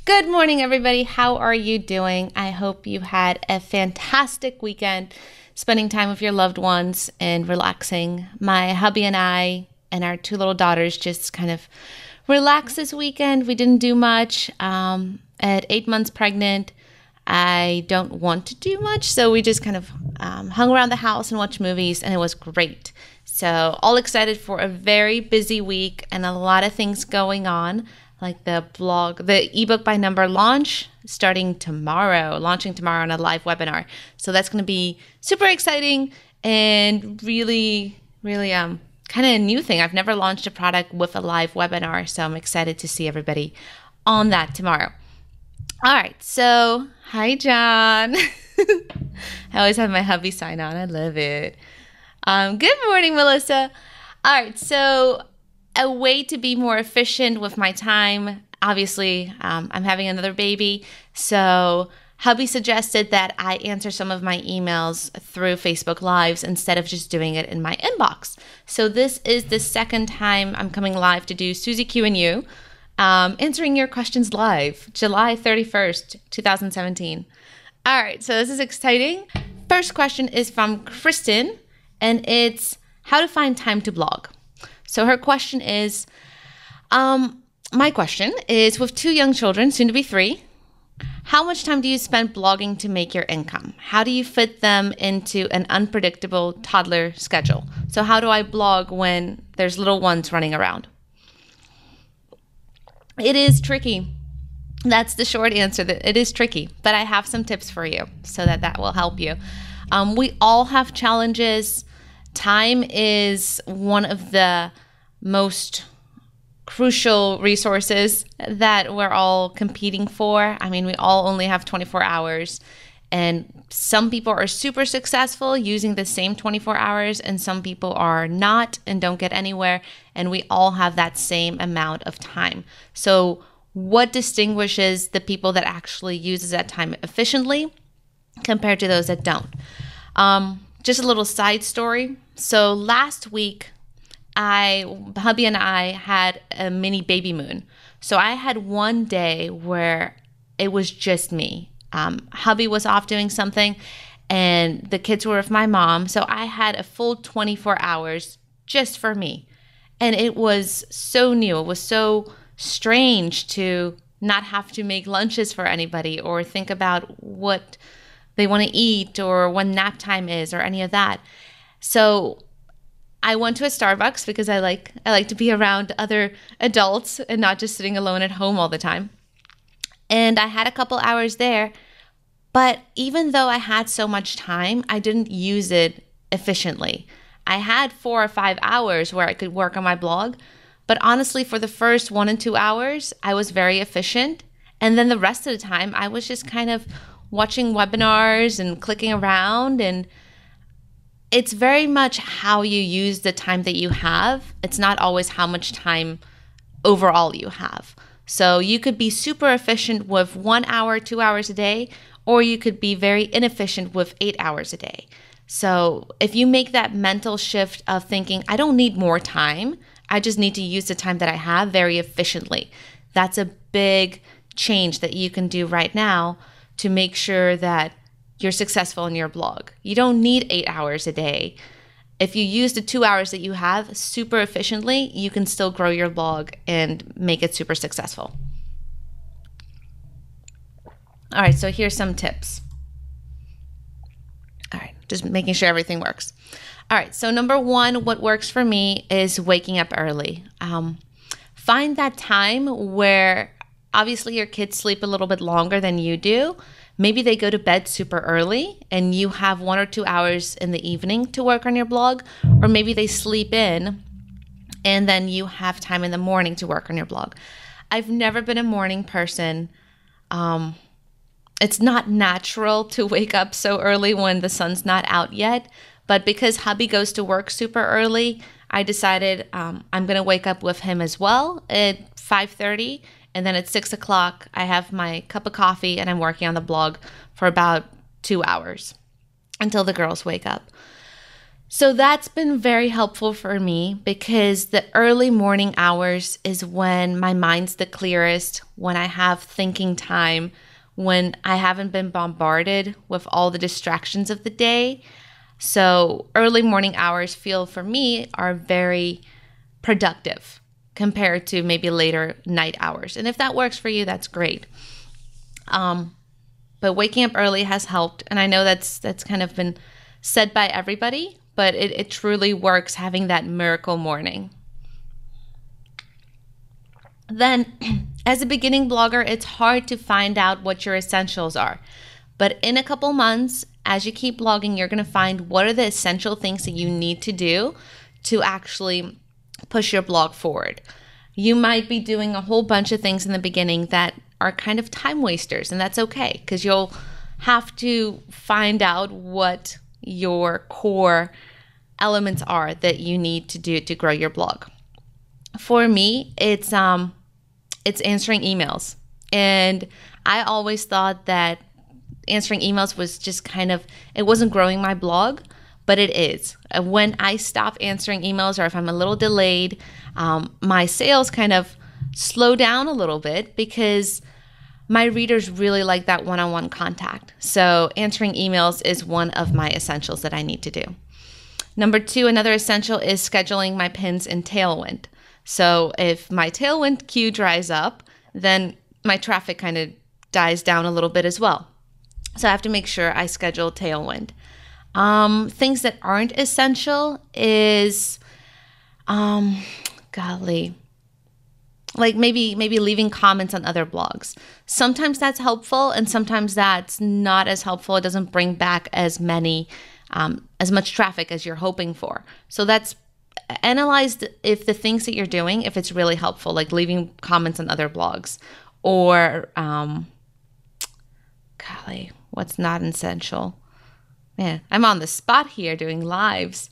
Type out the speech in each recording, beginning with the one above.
Good morning, everybody. How are you doing? I hope you had a fantastic weekend spending time with your loved ones and relaxing. My hubby and I and our two little daughters just kind of relaxed this weekend. We didn't do much. At 8 months pregnant, I don't want to do much, so we just kind of hung around the house and watched movies, and it was great. So all excited for a very busy week and a lot of things going on, like the ebook by number launching tomorrow on a live webinar. So that's going to be super exciting and really kind of a new thing. I've never launched a product with a live webinar, so I'm excited to see everybody on that tomorrow. All right, so hi, John. I always have my hubby sign on. I love it. Good morning, Melissa. All right, so a way to be more efficient with my time. Obviously, I'm having another baby, so hubby suggested that I answer some of my emails through Facebook Lives instead of just doing it in my inbox. So this is the second time I'm coming live to do Suzi Q and You. Answering your questions live, July 31st, 2017. All right, so this is exciting. First question is from Kristen, and it's how to find time to blog. So her question is, my question is, with 2 young children, soon to be 3, how much time do you spend blogging to make your income? How do you fit them into an unpredictable toddler schedule? So how do I blog when there's little ones running around? It is tricky. That's the short answer. That it is tricky, but I have some tips for you so that will help you. We all have challenges. Time is one of the most crucial resources that we're all competing for. I mean, we all only have 24 hours, and some people are super successful using the same 24 hours, and some people are not and don't get anywhere, and we all have that same amount of time. So what distinguishes the people that actually uses that time efficiently compared to those that don't? Just a little side story. So last week, hubby and I had a mini baby moon. So I had one day where it was just me. Hubby was off doing something, and the kids were with my mom. So I had a full 24 hours just for me. And it was so new. It was so strange to not have to make lunches for anybody or think about what they want to eat or when nap time is or any of that. So I went to a Starbucks because I like to be around other adults and not just sitting alone at home all the time. And I had a couple hours there, but even though I had so much time, I didn't use it efficiently. I had 4 or 5 hours where I could work on my blog, but honestly, for the first 1 and 2 hours, I was very efficient. And then the rest of the time, I was just kind of watching webinars and clicking around. And it's very much how you use the time that you have. It's not always how much time overall you have. So you could be super efficient with 1 hour, 2 hours a day, or you could be very inefficient with 8 hours a day. So if you make that mental shift of thinking, I don't need more time, I just need to use the time that I have very efficiently. That's a big change that you can do right now to make sure that you're successful in your blog. You don't need 8 hours a day. If you use the 2 hours that you have super efficiently, you can still grow your blog and make it super successful. All right, so here's some tips. All right, just making sure everything works. All right, so number 1, what works for me is waking up early. Find that time where obviously your kids sleep a little bit longer than you do. Maybe they go to bed super early and you have 1 or 2 hours in the evening to work on your blog, or maybe they sleep in and then you have time in the morning to work on your blog. I've never been a morning person. It's not natural to wake up so early when the sun's not out yet, but because hubby goes to work super early, I decided I'm going to wake up with him as well at 5:30, and then at 6 o'clock, I have my cup of coffee and I'm working on the blog for about 2 hours until the girls wake up. So that's been very helpful for me because the early morning hours is when my mind's the clearest, when I have thinking time, when I haven't been bombarded with all the distractions of the day. So early morning hours feel for me are very productive compared to maybe later night hours. And if that works for you, that's great. But waking up early has helped. And I know that's kind of been said by everybody, but it truly works having that miracle morning. Then, as a beginning blogger, it's hard to find out what your essentials are. But in a couple months, as you keep blogging, you're going to find what are the essential things that you need to do to actually push your blog forward. You might be doing a whole bunch of things in the beginning that are kind of time wasters, and that's okay because you'll have to find out what your core elements are that you need to do to grow your blog. For me, it's answering emails. And I always thought that answering emails was just it wasn't growing my blog, but it is. When I stop answering emails or if I'm a little delayed, my sales kind of slow down a little bit because my readers really like that one-on-one contact. So answering emails is one of my essentials that I need to do. Number 2, another essential is scheduling my pins in Tailwind. So if my Tailwind queue dries up, then my traffic kind of dies down a little bit as well. So I have to make sure I schedule Tailwind. Things that aren't essential is, like maybe leaving comments on other blogs. Sometimes that's helpful and sometimes that's not as helpful. It doesn't bring back as much traffic as you're hoping for. So that's analyze if the things that you're doing, if it's really helpful, like leaving comments on other blogs or, what's not essential? Man, I'm on the spot here doing lives.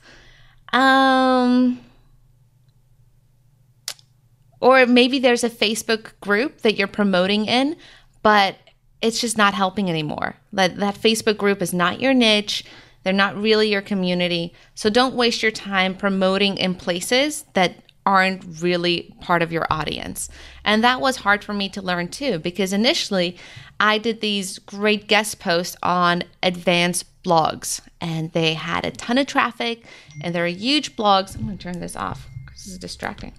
Or maybe there's a Facebook group that you're promoting in, but it's just not helping anymore. That Facebook group is not your niche. They're not really your community. So don't waste your time promoting in places that aren't really part of your audience. And that was hard for me to learn too, because initially I did these great guest posts on advanced blogs and they had a ton of traffic and they're huge blogs. I'm going to turn this off because this is distracting.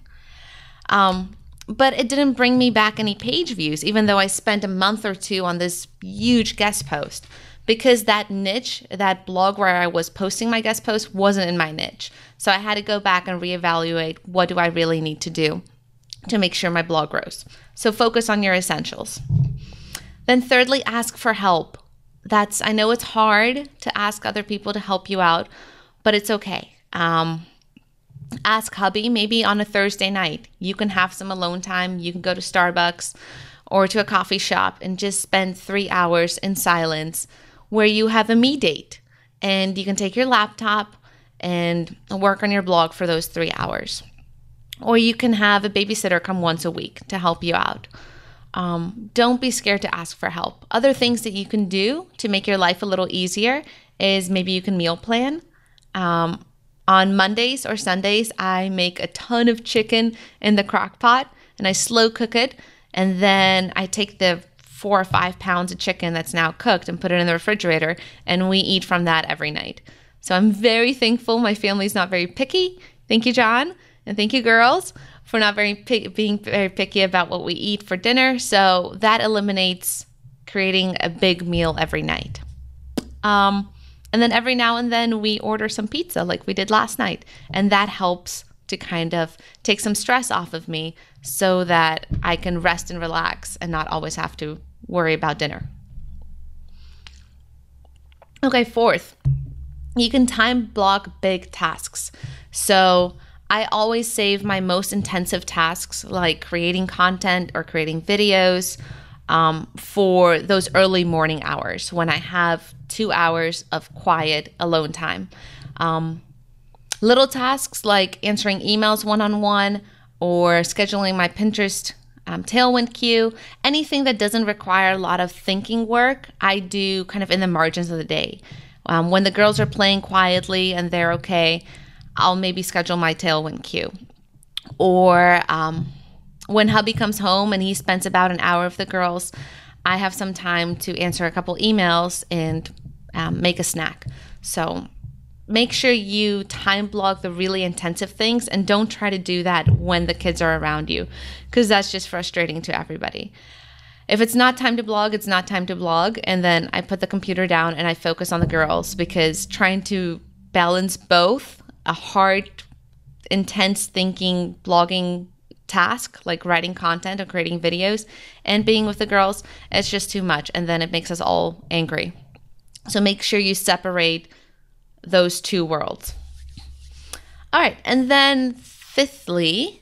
But it didn't bring me back any page views, even though I spent a month or 2 on this huge guest post, because that niche, that blog where I was posting my guest post wasn't in my niche. So I had to go back and reevaluate what do I really need to do to make sure my blog grows. So focus on your essentials. Then thirdly, ask for help. I know it's hard to ask other people to help you out, but it's okay. Ask hubby maybe on a Thursday night. You can have some alone time. You can go to Starbucks or to a coffee shop and just spend 3 hours in silence where you have a me date and you can take your laptop and work on your blog for those 3 hours. Or you can have a babysitter come once a week to help you out. Don't be scared to ask for help. Other things that you can do to make your life a little easier is maybe you can meal plan. On Mondays or Sundays, I make a ton of chicken in the crock pot and I slow cook it. And then I take the 4 or 5 pounds of chicken that's now cooked and put it in the refrigerator and we eat from that every night. So I'm very thankful my family's not very picky. Thank you, John. And thank you, girls, for not being very picky about what we eat for dinner. So that eliminates creating a big meal every night. And then every now and then we order some pizza like we did last night. And that helps to kind of take some stress off of me so that I can rest and relax and not always have to worry about dinner. Okay, 4th, you can time block big tasks. So I always save my most intensive tasks like creating content or creating videos for those early morning hours when I have 2 hours of quiet alone time. Little tasks like answering emails one-on-one or scheduling my Pinterest Tailwind queue, anything that doesn't require a lot of thinking work, I do kind of in the margins of the day. When the girls are playing quietly and they're okay, I'll maybe schedule my tailwind cue. Or when hubby comes home and he spends about an hour with the girls, I have some time to answer a couple emails and make a snack. So make sure you time block the really intensive things, and don't try to do that when the kids are around you, because that's just frustrating to everybody. If it's not time to blog, it's not time to blog. And then I put the computer down and I focus on the girls, because trying to balance both a hard, intense thinking blogging task like writing content or creating videos and being with the girls, it's just too much. And then it makes us all angry. So make sure you separate those two worlds. All right. And then fifthly,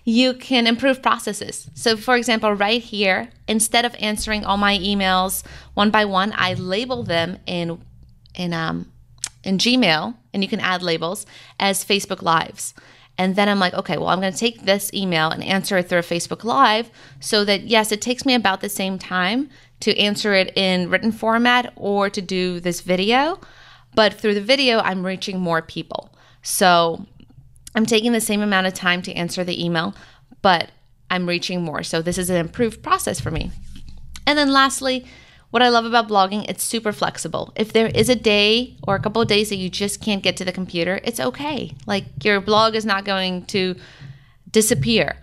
you can improve processes. So for example, right here, instead of answering all my emails one by one, I label them in Gmail, and you can add labels as Facebook Lives. And then I'm like, okay, well, I'm going to take this email and answer it through a Facebook Live, so that, yes, it takes me about the same time to answer it in written format or to do this video, but through the video, I'm reaching more people. So I'm taking the same amount of time to answer the email, but I'm reaching more. So this is an improved process for me. And then lastly, what I love about blogging, it's super flexible. If there is a day or a couple of days that you just can't get to the computer, it's okay. Like, your blog is not going to disappear.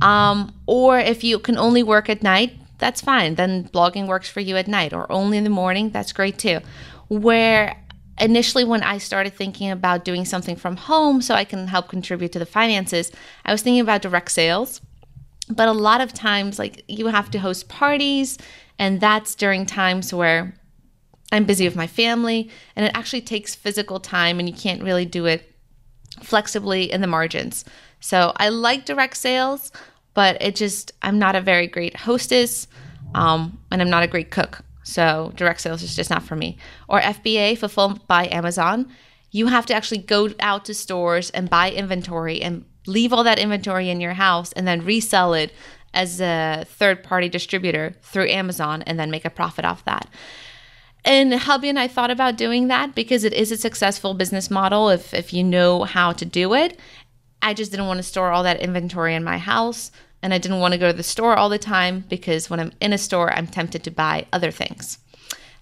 Or if you can only work at night, that's fine. Then blogging works for you at night, or only in the morning. That's great too. Where initially, when I started thinking about doing something from home so I can help contribute to the finances, I was thinking about direct sales. But a lot of times, like, you have to host parties, and that's during times where I'm busy with my family, and it actually takes physical time, and you can't really do it flexibly in the margins. So I like direct sales, but I'm not a very great hostess, and I'm not a great cook. So direct sales is just not for me. Or FBA, Fulfilled by Amazon. You have to actually go out to stores and buy inventory and leave all that inventory in your house and then resell it as a third-party distributor through Amazon and then make a profit off that. And hubby and I thought about doing that because it is a successful business model if you know how to do it. I just didn't want to store all that inventory in my house, and I didn't want to go to the store all the time, because when I'm in a store, I'm tempted to buy other things.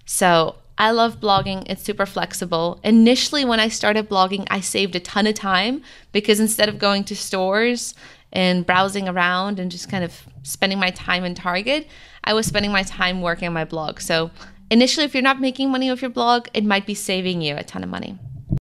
So I love blogging. It's super flexible. Initially, when I started blogging, I saved a ton of time, because instead of going to stores and browsing around and just kind of spending my time in Target, I was spending my time working on my blog. So initially, if you're not making money with your blog, it might be saving you a ton of money.